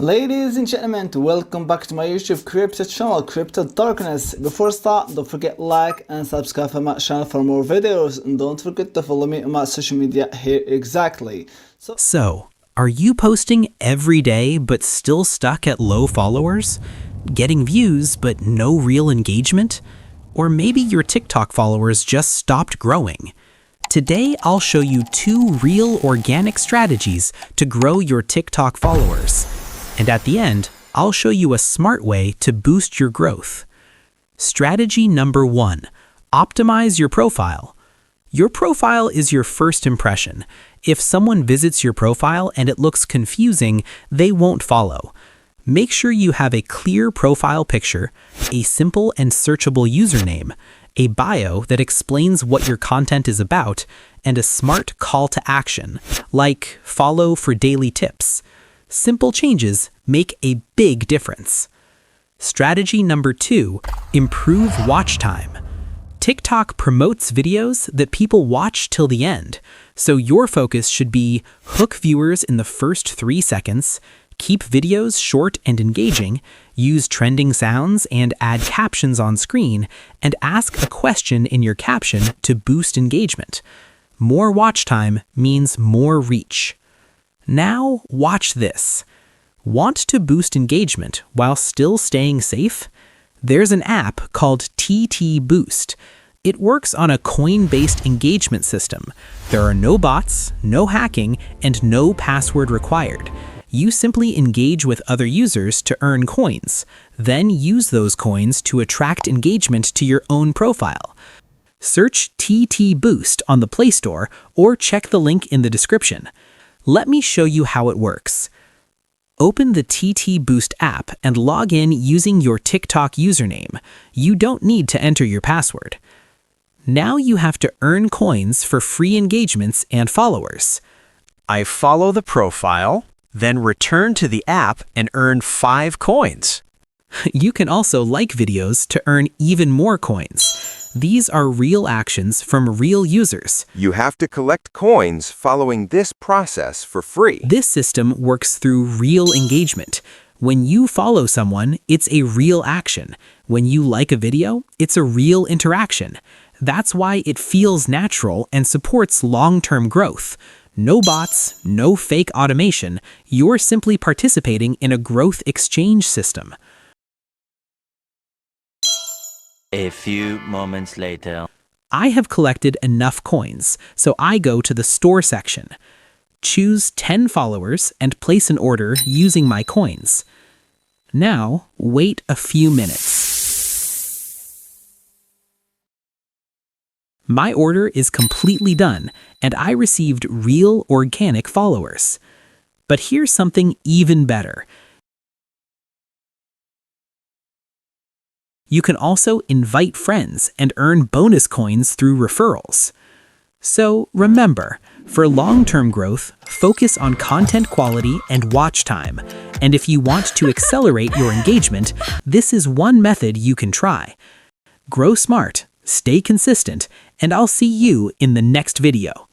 Ladies and gentlemen, welcome back to my YouTube crypto channel, Crypto Darkness. Before start, don't forget like and subscribe to my channel for more videos, and don't forget to follow me on my social media here exactly. So, are you posting every day but still stuck at low followers? Getting views but no real engagement? Or maybe your TikTok followers just stopped growing? Today, I'll show you 2 real organic strategies to grow your TikTok followers. And at the end, I'll show you a smart way to boost your growth. Strategy number 1, optimize your profile. Your profile is your first impression. If someone visits your profile and it looks confusing, they won't follow. Make sure you have a clear profile picture, a simple and searchable username, a bio that explains what your content is about, and a smart call to action, like follow for daily tips. Simple changes make a big difference. Strategy number 2, improve watch time. TikTok promotes videos that people watch till the end, so your focus should be hook viewers in the first 3 seconds, keep videos short and engaging, use trending sounds and add captions on screen, and ask a question in your caption to boost engagement. More watch time means more reach. Now, watch this. Want to boost engagement while still staying safe? There's an app called TT Boost. It works on a coin-based engagement system. There are no bots, no hacking, and no password required. You simply engage with other users to earn coins, then use those coins to attract engagement to your own profile. Search TT Boost on the Play Store or check the link in the description. Let me show you how it works. Open the TT Boost app and log in using your TikTok username. You don't need to enter your password. Now you have to earn coins for free engagements and followers. I follow the profile, then return to the app and earn 5 coins. You can also like videos to earn even more coins. These are real actions from real users. You have to collect coins following this process for free. This system works through real engagement. When you follow someone, it's a real action. When you like a video, it's a real interaction. That's why it feels natural and supports long-term growth. No bots, no fake automation. You're simply participating in a growth exchange system. A few moments later. I have collected enough coins, so I go to the store section. Choose 10 followers and place an order using my coins. Now, wait a few minutes. My order is completely done, and I received real organic followers. But here's something even better. You can also invite friends and earn bonus coins through referrals. So remember, for long-term growth, focus on content quality and watch time. And if you want to accelerate your engagement, this is one method you can try. Grow smart, stay consistent, and I'll see you in the next video.